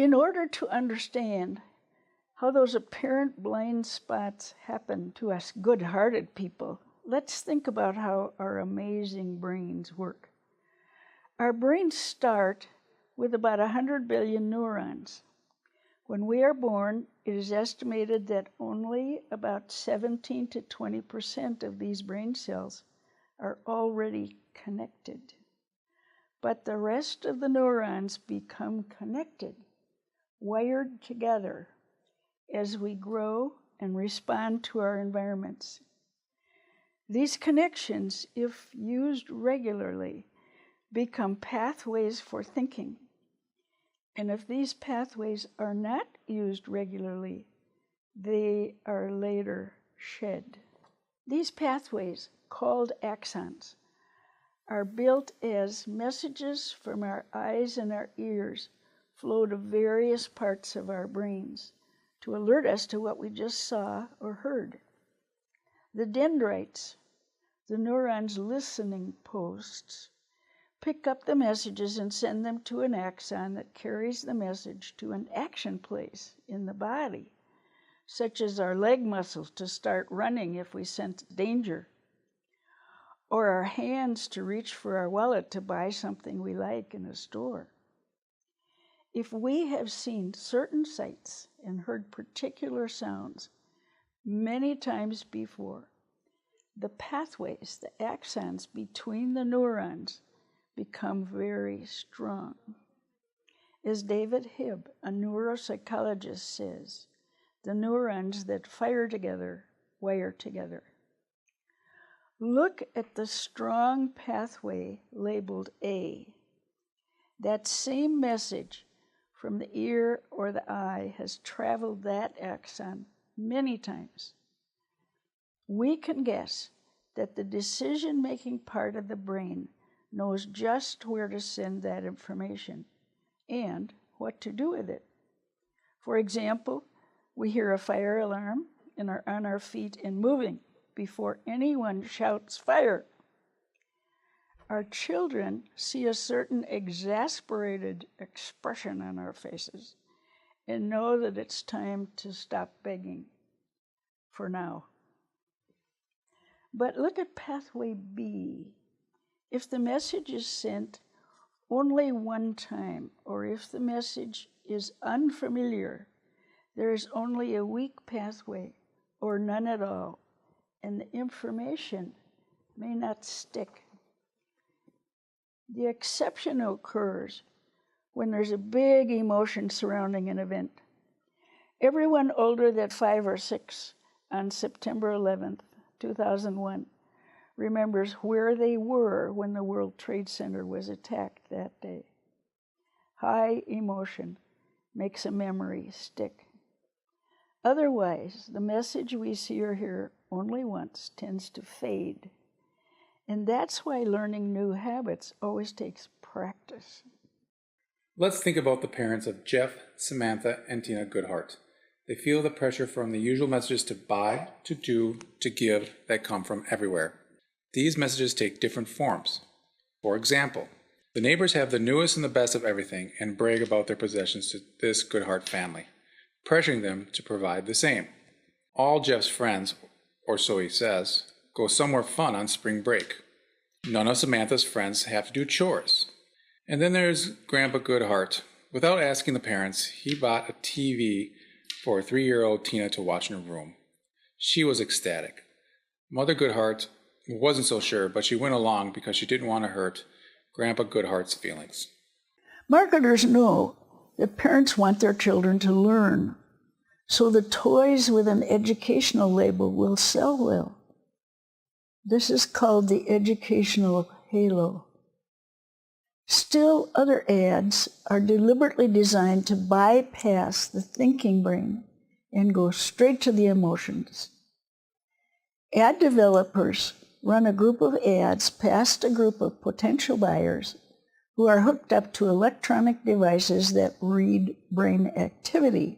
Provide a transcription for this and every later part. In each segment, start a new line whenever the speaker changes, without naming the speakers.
In order to understand how those apparent blind spots happen to us good-hearted people, let's think about how our amazing brains work. Our brains start with about 100 billion neurons. When we are born, it is estimated that only about 17 to 20% of these brain cells are already connected. But the rest of the neurons become connected, wired together, as we grow and respond to our environments. These connections, if used regularly, become pathways for thinking. And if these pathways are not used regularly, they are later shed. These pathways, called axons, are built as messages from our eyes and our ears flow to various parts of our brains to alert us to what we just saw or heard. The dendrites, the neurons' listening posts, pick up the messages and send them to an axon that carries the message to an action place in the body, such as our leg muscles to start running if we sense danger, or our hands to reach for our wallet to buy something we like in a store. If we have seen certain sights and heard particular sounds many times before, the pathways, the axons between the neurons, become very strong. As David Hibb, a neuropsychologist, says, the neurons that fire together wire together. Look at the strong pathway labeled A. That same message from the ear or the eye has traveled that axon many times. We can guess that the decision-making part of the brain knows just where to send that information and what to do with it. For example, we hear a fire alarm and are on our feet and moving before anyone shouts fire. Our children see a certain exasperated expression on our faces and know that it's time to stop begging for now. But look at pathway B. If the message is sent only one time, or if the message is unfamiliar, there is only a weak pathway or none at all, and the information may not stick. The exception occurs when there's a big emotion surrounding an event. Everyone older than 5 or 6 on September 11th, 2001, remembers where they were when the World Trade Center was attacked that day. High emotion makes a memory stick. Otherwise, the message we see or hear only once tends to fade. And that's why learning new habits always takes practice.
Let's think about the parents of Jeff, Samantha, and Tina Goodhart. They feel the pressure from the usual messages to buy, to do, to give that come from everywhere. These messages take different forms. For example, the neighbors have the newest and the best of everything and brag about their possessions to this Goodhart family, pressuring them to provide the same. All Jeff's friends, or so he says, go somewhere fun on spring break. None of Samantha's friends have to do chores. And then there's Grandpa Goodhart. Without asking the parents, he bought a TV for 3-year-old Tina to watch in her room. She was ecstatic. Mother Goodhart wasn't so sure, but she went along because she didn't want to hurt Grandpa Goodhart's feelings.
Marketers know that parents want their children to learn, so the toys with an educational label will sell well. This is called the educational halo. Still, other ads are deliberately designed to bypass the thinking brain and go straight to the emotions. Ad developers run a group of ads past a group of potential buyers who are hooked up to electronic devices that read brain activity.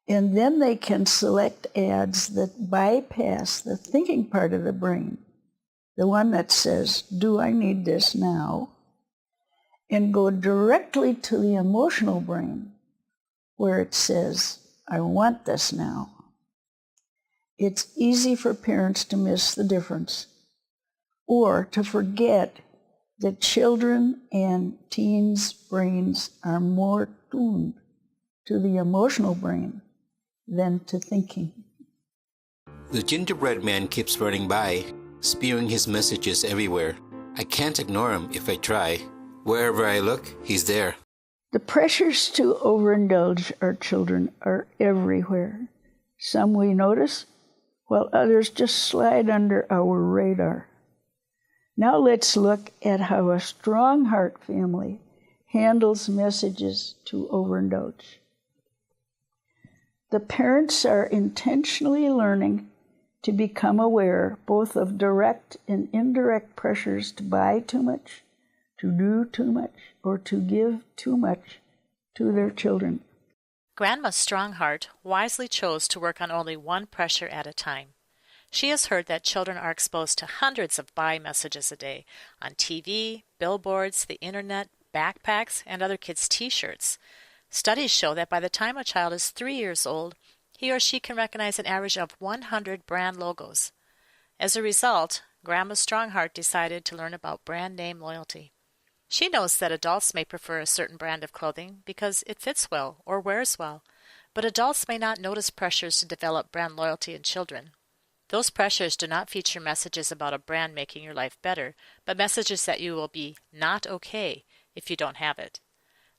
And then they can select ads that bypass the thinking part of the brain, the one that says, do I need this now? And go directly to the emotional brain, where it says, I want this now. It's easy for parents to miss the difference or to forget that children and teens' brains are more tuned to the emotional brain than to thinking.
The gingerbread man keeps running by, spewing his messages everywhere. I can't ignore him if I try. Wherever I look, he's there.
The pressures to overindulge our children are everywhere. Some we notice, while others just slide under our radar. Now let's look at how a Strong Heart family handles messages to overindulge. The parents are intentionally learning to become aware both of direct and indirect pressures to buy too much, to do too much, or to give too much to their children.
Grandma Strongheart wisely chose to work on only one pressure at a time. She has heard that children are exposed to hundreds of buy messages a day on TV, billboards, the internet, backpacks, and other kids' t-shirts. Studies show that by the time a child is 3 years old, he or she can recognize an average of 100 brand logos. As a result, Grandma Strongheart decided to learn about brand name loyalty. She knows that adults may prefer a certain brand of clothing because it fits well or wears well, but adults may not notice pressures to develop brand loyalty in children. Those pressures do not feature messages about a brand making your life better, but messages that you will be not okay if you don't have it.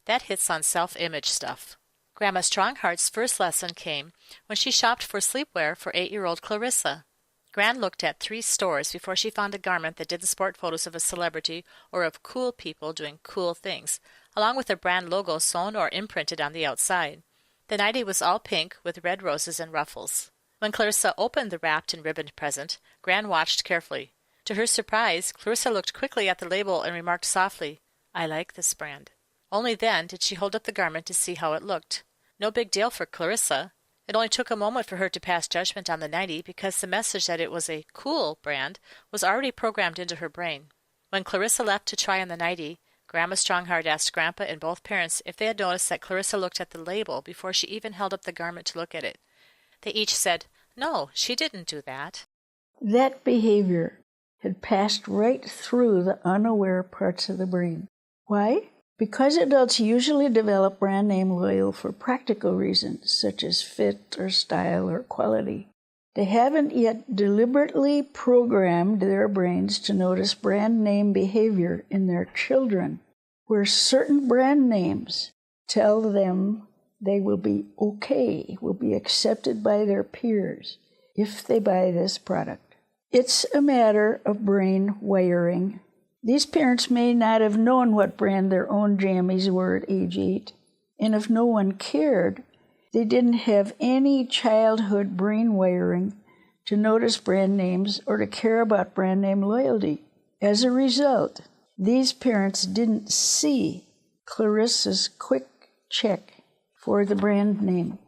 That hits on self-image stuff. Grandma Strongheart's first lesson came when she shopped for sleepwear for 8-year-old Clarissa. Gran looked at 3 stores before she found a garment that didn't sport photos of a celebrity or of cool people doing cool things, along with a brand logo sewn or imprinted on the outside. The nightie was all pink with red roses and ruffles. When Clarissa opened the wrapped and ribboned present, Gran watched carefully. To her surprise, Clarissa looked quickly at the label and remarked softly, "I like this brand." Only then did she hold up the garment to see how it looked. No big deal for Clarissa. It only took a moment for her to pass judgment on the nightie because the message that it was a cool brand was already programmed into her brain. When Clarissa left to try on the nightie, Grandma Strongheart asked Grandpa and both parents if they had noticed that Clarissa looked at the label before she even held up the garment to look at it. They each said, "No, she didn't do that."
That behavior had passed right through the unaware parts of the brain. Why? Because adults usually develop brand name loyal for practical reasons, such as fit or style or quality. They haven't yet deliberately programmed their brains to notice brand name behavior in their children, where certain brand names tell them they will be okay, will be accepted by their peers if they buy this product. It's a matter of brain wiring. These parents may not have known what brand their own jammies were at age 8, and if no one cared, they didn't have any childhood brain wiring to notice brand names or to care about brand name loyalty. As a result, these parents didn't see Clarissa's quick check for the brand name.